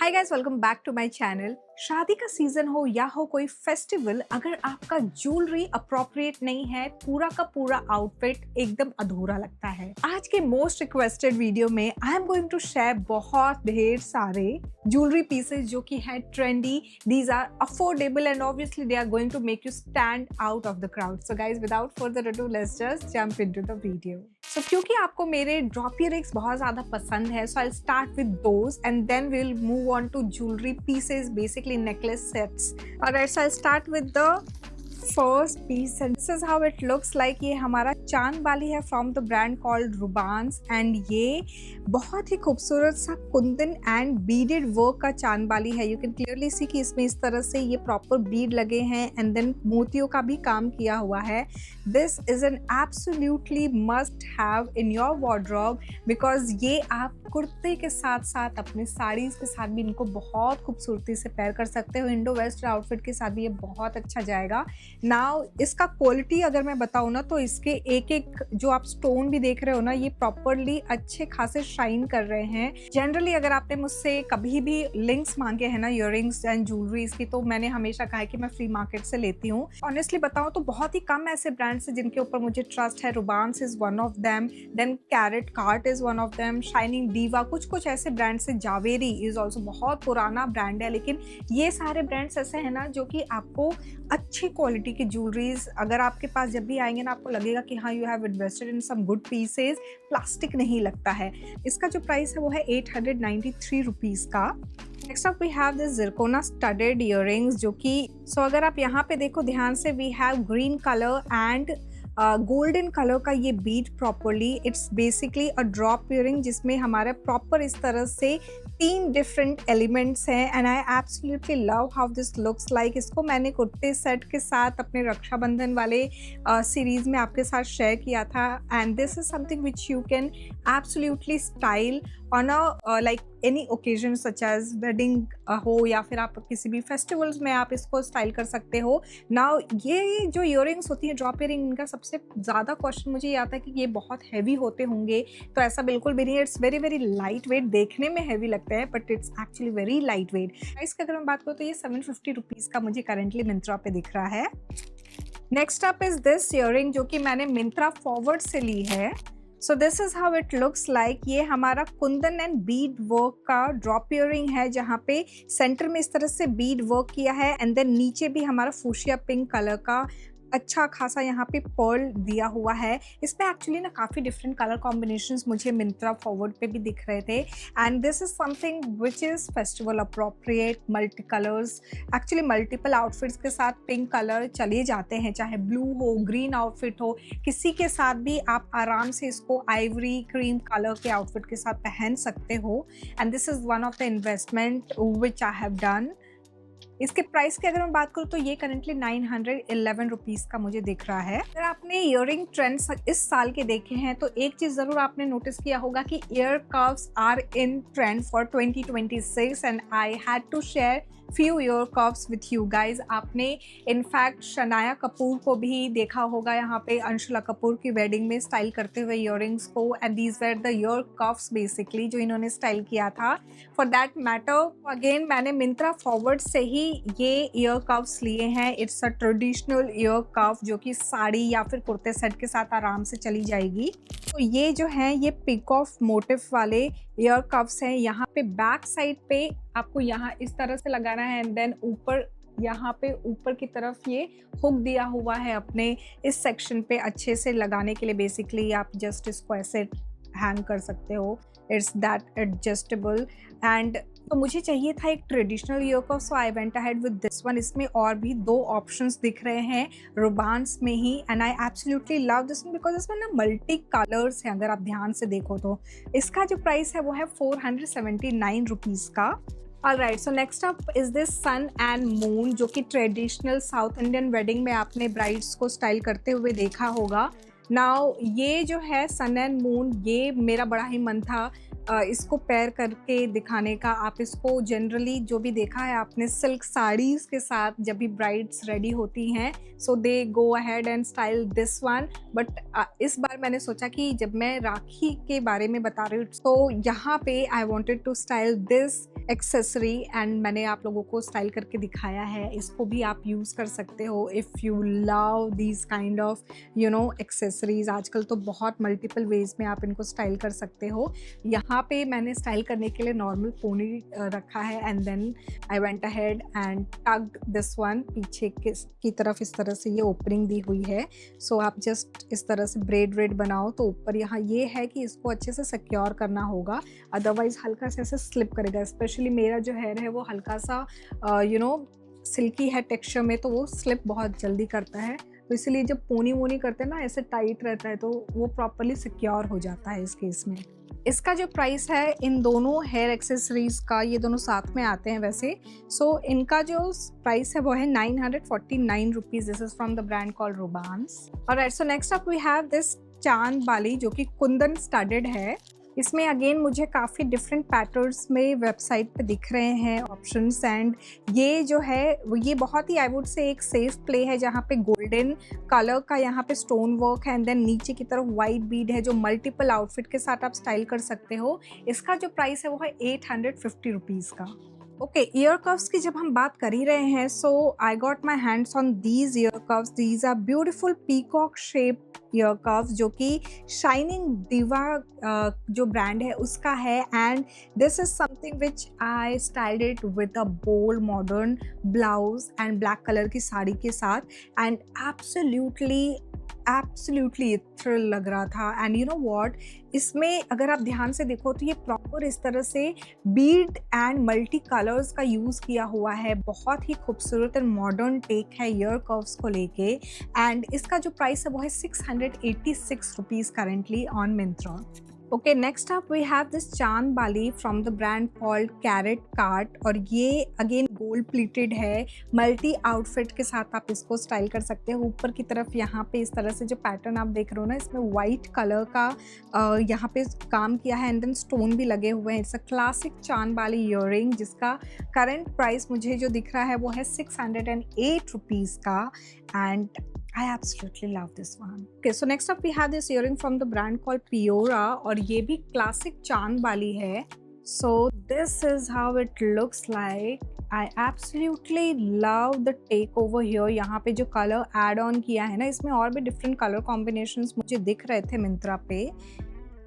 Hi guys, welcome back to my channel. शादी का season हो या हो कोई फेस्टिवल, अगर आपका ज्वेलरी अप्रोप्रिएट नहीं है, पूरा का पूरा आउटफिट एकदम अधूरा लगता है। आज के मोस्ट रिक्वेस्टेड वीडियो में I am going to share बहुत ढेर सारे ज्वेलरी पीसेस जो कि है trendy, these are affordable and obviously they are going to make you stand out of the crowd. So guys, without further ado, let's just jump into the video. So, क्योंकि आपको मेरे drop earrings बहुत ज़्यादा पसंद है, so I'll start with those and then we'll move on to jewelry pieces, basically necklace sets. Alright, so I'll start with the first piece and this is how it looks like. ये हमारा चांद बाली है from the brand called Rubans and ये बहुत ही खूबसूरत सा Kundan and beaded work का चांद बाली है। यू कैन क्लियरली सी कि इसमें इस तरह से ये प्रॉपर बीड लगे हैं एंड देन मोतियों का भी काम किया हुआ है। This is an absolutely must have in your wardrobe because ये आप कुर्ते के साथ साथ अपने साड़ीज के साथ भी इनको बहुत खूबसूरती से पेयर कर सकते हो। इंडो वेस्टर्न आउटफिट के साथ भी ये बहुत अच्छा जाएगा। नाउ इसका क्वालिटी अगर मैं बताऊँ ना, तो इसके एक एक जो आप स्टोन भी देख रहे हो ना, ये प्रॉपरली अच्छे खासे शाइन कर रहे हैं। जनरली अगर आपने मुझसे कभी भी लिंक्स मांगे हैं ना ईयररिंग्स एंड ज्वेलरीज की, तो मैंने हमेशा कहा है कि मैं फ्री मार्केट से लेती हूँ। ऑनेस्टली बताऊँ तो बहुत ही कम ऐसे ब्रांड्स हैं जिनके ऊपर मुझे ट्रस्ट है। Rubans is one of them, then Karatcart is one of them, shining diva, कुछ ऐसे ब्रांड्स हैं। जावेरी इज ऑल्सो बहुत पुराना ब्रांड है, लेकिन ये सारे ब्रांड्स ऐसे हैं ना जो कि आपको अच्छी क्वालिटी की ज्वेलरीज अगर आपके पास जब भी आएंगे ना, आपको लगेगा कि हाँ you have invested in some good pieces. Plastic नहीं लगता है। इसका जो प्राइस है वो है 893 रुपीज़ का। Next up we have this zirconia studded earrings जो कि अगर आप यहाँ पे देखो ध्यान से, वी हैव green colour and golden colour का ये bead properly. It's basically a drop earring जिसमें हमारा प्रॉपर इस तरह से 3 डिफरेंट एलिमेंट्स हैं and I absolutely love how this looks like. इसको मैंने कुर्ते सेट के साथ अपने रक्षाबंधन वाले सीरीज में आपके साथ शेयर किया था and this is something which you can absolutely style on a like any occasion such as wedding हो या फिर आप किसी भी फेस्टिवल्स में आप इसको स्टाइल कर सकते हो। नाउ ये जो इयररिंग्स होती है ड्रॉप इयररिंग, इनका सबसे ज़्यादा क्वेश्चन मुझे ये आता है कि ये बहुत हैवी होते होंगे, तो ऐसा बिल्कुल भी नहीं है। It's very very light weight, देखने में हैवी लगता है but it's actually very light weight. Price की अगर मैं बात करूँ तो ये 750 रुपीज़ का मुझे करेंटली मिंत्रा पे दिख रहा है। Next up is this earring जो कि मैंने मिंत्रा फॉरवर्ड से ली है। सो this is how it looks like. ये हमारा कुंदन एंड बीड वर्क का ड्रॉप इयररिंग है जहाँ पे सेंटर में इस तरह से बीड वर्क किया है एंड देन नीचे भी हमारा फूशिया पिंक कलर का अच्छा खासा यहाँ पे पर्ल दिया हुआ है। इसमें एक्चुअली ना काफ़ी डिफरेंट कलर कॉम्बिनेशंस मुझे मिंत्रा फॉरवर्ड पे भी दिख रहे थे and this is something which is festival appropriate. Multi colours, actually multiple outfits के साथ पिंक कलर चले जाते हैं, चाहे ब्लू हो, ग्रीन आउटफिट हो, किसी के साथ भी आप आराम से इसको आइवरी क्रीम कलर के आउटफिट के साथ पहन सकते हो and this is one of the investment which I have done. इसके प्राइस की अगर मैं बात करूँ तो ये करेंटली 911 रुपीज़ का मुझे दिख रहा है। अगर आपने इयररिंग ट्रेंड्स इस साल के देखे हैं तो एक चीज़ ज़रूर आपने नोटिस किया होगा कि ear curves are in trend for 2026 and I had to share few ear curves with you guys. आपने इनफैक्ट शनाया कपूर को भी देखा होगा यहाँ पे अंशुला कपूर की वेडिंग में स्टाइल करते हुए इयररिंग्स को and these were the year curves basically जो इन्होंने स्टाइल किया था। फॉर दैट मैटर अगेन मैंने मिंत्रा फॉरवर्ड से ही ये ईयर कर्व्स लिए हैं। It's a traditional year curve जो कि साड़ी या फिर कुर्ते सेट के साथ आराम से चली जाएगी। तो ये जो है ये पिक ऑफ मोटिव वाले ईयर कर्व्स हैं। यहाँ पे बैक साइड पे आपको यहाँ इस तरह से लगाना है एंड देन ऊपर यहाँ पे ऊपर की तरफ ये हुक दिया हुआ है अपने इस सेक्शन पे अच्छे से लगाने के लिए। बेसिकली आप जस्ट इसको ऐसे हैंग कर सकते हो। इट्स दैट एडजस्टेबल एंड तो मुझे चाहिए था एक traditional year curve, so I went ahead with this one. इसमें और भी 2 ऑप्शंस दिख रहे हैं रुबान्स में ही and I absolutely love this one because इसमें ना मल्टी कलर्स हैं अगर आप ध्यान से देखो तो। इसका जो प्राइस है वो है 479 रुपीज़ का। Alright, so next up is this sun and moon जो कि ट्रेडिशनल साउथ इंडियन वेडिंग में आपने ब्राइड्स को स्टाइल करते हुए देखा होगा। नाउ ये जो है सन एंड मून, ये मेरा बड़ा ही मन था इसको पेयर करके दिखाने का। आप इसको जनरली जो भी देखा है आपने सिल्क साड़ीज़ के साथ जब भी ब्राइड्स रेडी होती हैं, so they go ahead and style this one. But इस बार मैंने सोचा कि जब मैं राखी के बारे में बता रही हूँ तो यहाँ पे I wanted to style this accessory and मैंने आप लोगों को स्टाइल करके दिखाया है। इसको भी आप यूज़ कर सकते हो if you love these kind of accessories. आजकल तो बहुत मल्टीपल वेज में आप इनको स्टाइल कर सकते हो। यहाँ पे मैंने स्टाइल करने के लिए नॉर्मल पोनी रखा है and then I went ahead and tugged this one. पीछे की तरफ इस तरह से ये ओपनिंग दी हुई है। सो आप जस्ट इस तरह से ब्रेड बनाओ तो ऊपर यहाँ ये है कि इसको अच्छे से सिक्योर करना होगा, अदरवाइज हल्का से ऐसे स्लिप करेगा। स्पेशली मेरा जो हेयर है वो हल्का सा सिल्की है टेक्सचर में, तो वो स्लिप बहुत जल्दी करता है। तो इसलिए जब पोनी वोनी करते हैं ना, ऐसे टाइट रहता है तो वो प्रॉपरली सिक्योर हो जाता है इस केस में। इसका जो प्राइस है इन दोनों हेयर एक्सेसरीज का, ये दोनों साथ में आते हैं वैसे, सो इनका जो प्राइस है वो है 949 rupees. This is from the brand called Rubans. Alright, so next up we have this chand bali जो कि कुंदन स्टडेड है। इसमें अगेन मुझे काफ़ी डिफरेंट पैटर्न्स में वेबसाइट पे दिख रहे हैं ऑप्शंस, एंड ये जो है ये बहुत ही आई वुड से एक सेफ प्ले है, जहाँ पे गोल्डन कलर का यहाँ पे स्टोन वर्क है एंड देन नीचे की तरफ वाइट बीड है जो मल्टीपल आउटफिट के साथ आप स्टाइल कर सकते हो। इसका जो प्राइस है वो है 850 रुपीज़ का। ओके, ईयर कफ्स की जब हम बात कर ही रहे हैं, so I got my hands on these ear cuffs. These are beautiful peacock shape ear cuffs जो कि शाइनिंग दिवा जो ब्रांड है उसका है, and this is something which I styled it with a bold modern blouse and black colour की साड़ी के साथ, and absolutely thrill लग रहा था। एंड यू नो व्हाट, इसमें अगर आप ध्यान से देखो तो ये प्रॉपर इस तरह से बीड एंड मल्टी कलर्स का यूज़ किया हुआ है। बहुत ही खूबसूरत एंड मॉडर्न टेक है ईयर कर्व्स को लेके, एंड इसका जो प्राइस है वो है 686 rupees currently on Myntra. Okay, next up we have this chand bali from the brand called Karatcart, और ये अगेन गोल्ड प्लीटेड है। मल्टी आउटफिट के साथ आप इसको स्टाइल कर सकते हो। ऊपर की तरफ यहाँ पे इस तरह से जो पैटर्न आप देख रहे हो ना, इसमें वाइट कलर का यहाँ पे काम किया है एंड देन स्टोन भी लगे हुए हैं। इट्स अ क्लासिक चांद बाली ईयरिंग जिसका करंट प्राइस मुझे जो दिख रहा है वो है 608 रुपीज़ का, and I absolutely love this one. Okay, so next up we have this earring from the brand called Piora, और ये भी classic चांद बाली है। So this is how it looks like. I absolutely love the take over here. यहाँ पे जो colour add on किया है ना, इसमें और भी डिफरेंट कलर कॉम्बिनेशंस मुझे दिख रहे थे मिंत्रा पे,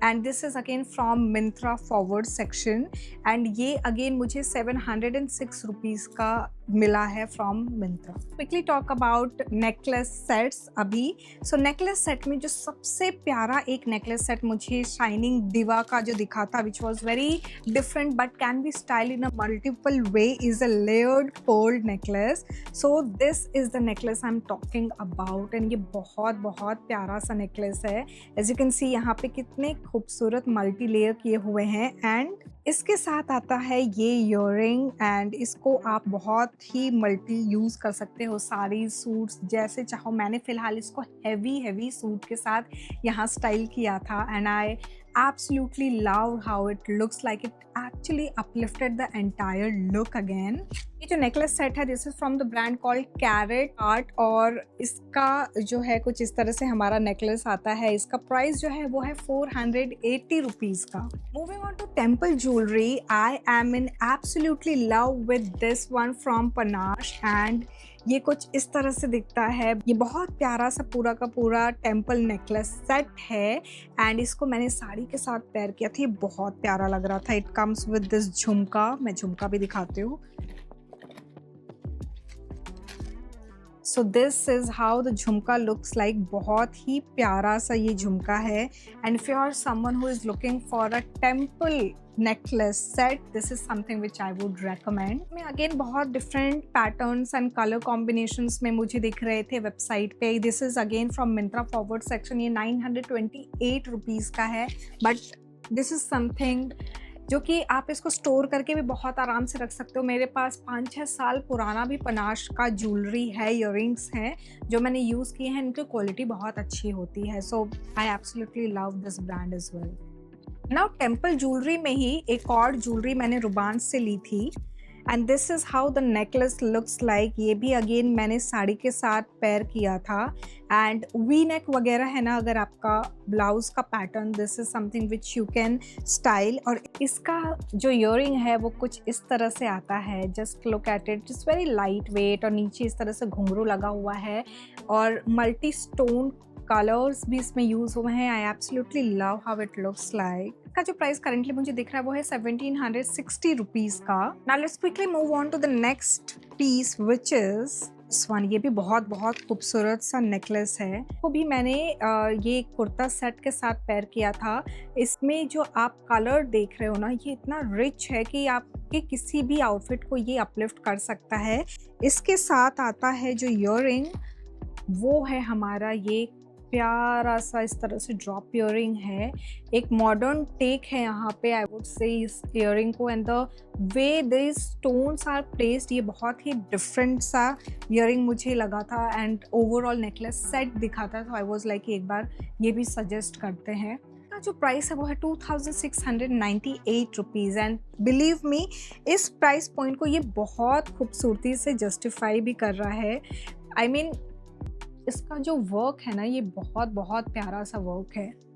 and this is again from Myntra forward section, and ये अगेन मुझे 706 रुपीज़ का मिला है from Myntra. Quickly talk about necklace sets अभी। सो नेकलेस सेट में जो सबसे प्यारा एक नेकलेस सेट मुझे शाइनिंग दिवा का जो दिखा था, which was very different but can be style in a multiple way, is a layered gold necklace. So this is the necklace I am talking about, and ये बहुत बहुत प्यारा सा नेकलेस है। एज यू कैन सी यहाँ पे कितने खूबसूरत मल्टी लेयर किए हुए हैं, एंड इसके साथ आता है ये ईयरिंग, एंड इसको आप बहुत ही मल्टी यूज़ कर सकते हो, साड़ी सूट्स जैसे चाहो। मैंने फ़िलहाल इसको हैवी सूट के साथ यहाँ स्टाइल किया था, and I absolutely love how it looks like. It actually uplifted the entire look again. ये जो नेकलेस सेट है this is from the brand called Carat Art, और इसका जो है कुछ इस तरह से हमारा नेकलेस आता है। इसका प्राइस जो है वो है 480 रुपीज़ का। Moving on to temple jewellery, I am in absolutely love with this one from Panash, and ये कुछ इस तरह से दिखता है। ये बहुत प्यारा सा पूरा का पूरा टेम्पल नेकलेस सेट है, एंड इसको मैंने साड़ी के साथ पेयर किया था। ये बहुत प्यारा लग रहा था। इट कम्स विद दिस झुमका, मैं झुमका भी दिखाती हूँ। So this is how the jhumka looks like. बहुत ही प्यारा सा ये झुमका है, and if you are someone who is looking for a temple necklace set, this is something which I would recommend. में अगेन बहुत different patterns and colour combinations में मुझे दिख रहे थे वेबसाइट पे। This is again from Myntra forward section. ये 928 rupees का है, बट दिस इज समथिंग जो कि आप इसको स्टोर करके भी बहुत आराम से रख सकते हो। मेरे पास 5-6 साल पुराना भी पनाश का ज्वेलरी है, ईयरिंग्स हैं जो मैंने यूज़ किए हैं। इनकी क्वालिटी बहुत अच्छी होती है। So I absolutely love this brand as well. Now temple jewellery में ही एक और ज्वेलरी मैंने रुबान्स से ली थी, and this is how the necklace looks like. ये भी अगेन मैंने साड़ी के साथ पेयर किया था। एंड वी नेक वगैरह है ना, अगर आपका ब्लाउज का pattern, this is something which you can style. और इसका जो ईयरिंग है वो कुछ इस तरह से आता है, just look at it, it's very light weight. और नीचे इस तरह से घुंघरू लगा हुआ है और मल्टी स्टोन कलर्स भी इसमें यूज हुए हैं। आई absolutely love how it looks like. का जो प्राइस करंटली मुझे दिख रहा है वो है 1760 रुपीज का। Now let's quickly move on to the next piece which is this one. ये भी बहुत बहुत खूबसूरत सा नेकलेस है। वो भी मैंने ये कुर्ता सेट के साथ पेयर किया था। इसमें जो आप कलर देख रहे हो ना, ये इतना रिच है कि आपके किसी भी आउटफिट को ये अपलिफ्ट कर सकता है। इसके साथ आता है जो ईयरिंग, वो है हमारा ये प्यारा सा इस तरह से ड्रॉप ईयरिंग है। एक मॉडर्न टेक है यहाँ पे, आई वुड से, इस ईयरिंग को। And the way this stones are placed, ये बहुत ही डिफरेंट सा ईयरिंग मुझे लगा था। एंड ओवरऑल नेकलेस सेट दिखा था, तो आई वॉज लाइक एक बार ये भी सजेस्ट करते हैं। जो प्राइस है वो है 2698 रुपीज़। एंड बिलीव मी, इस प्राइस पॉइंट को ये बहुत खूबसूरती से जस्टिफाई भी कर रहा है। आई मीन इसका जो वर्क है ना, ये बहुत बहुत प्यारा सा वर्क है।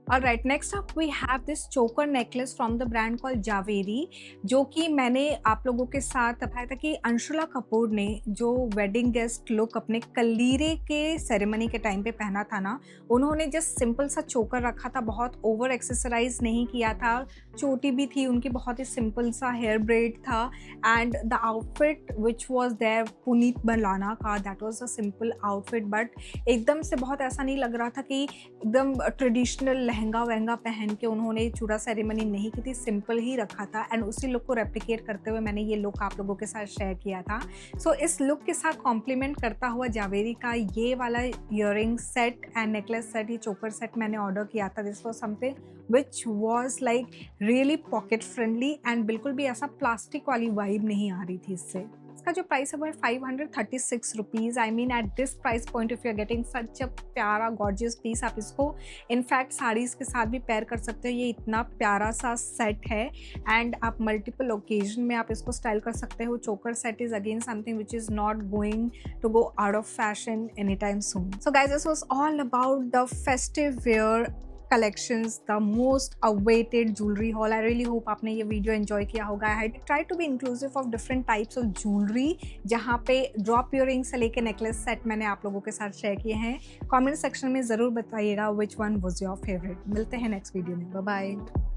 Alright, next up we have this choker necklace from the brand called Javeri, जो कि मैंने आप लोगों के साथ बताया था कि अंशुला कपूर ने जो वेडिंग गेस्ट लुक अपने कलीरे के सेरेमनी के टाइम पे पहना था ना, उन्होंने जस्ट सिंपल सा चोकर रखा था, बहुत ओवर एक्सेसराइज नहीं किया था। चोटी भी थी उनकी, बहुत ही सिंपल सा हेयर ब्रेड था। And the outfit which was there Puneet Balana का, that was a simple outfit, but एकदम से बहुत ऐसा नहीं लग रहा था कि एकदम ट्रेडिशनल लहंगा वहंगा पहन के उन्होंने चूड़ा सेरेमनी नहीं की थी, सिंपल ही रखा था। एंड उसी लुक को रेप्लिकेट करते हुए मैंने ये लुक आप लोगों के साथ शेयर किया था। सो इस लुक के साथ कॉम्प्लीमेंट करता हुआ जावेरी का ये वाला earring set and necklace set, ये चोकर सेट मैंने ऑर्डर किया था। This was something which was like really pocket friendly and बिल्कुल भी ऐसा प्लास्टिक वाली वाइब नहीं आ रही थी इससे। इसका जो प्राइस है वो है 536 rupees. I mean at this price point if you are getting such a प्यारा गॉर्जियस पीस, आप इसको इनफैक्ट साड़ीज़ के साथ भी पेयर कर सकते हो। ये इतना प्यारा सा सेट है एंड आप मल्टीपल ओकेजन में आप इसको स्टाइल कर सकते हो। Choker set is again something which is not going to go out of fashion any time soon. So guys, this was all about the festive wear collections, the most awaited jewelry haul. I really hope आपने ये video enjoy किया होगा। I try to be inclusive of different types of jewelry, जहाँ पे drop earring से लेके necklace set मैंने आप लोगों के साथ शेयर किए हैं। कमेंट सेक्शन में ज़रूर बताइएगा which one was your favorite। मिलते हैं नेक्स्ट वीडियो में, बाय बाय।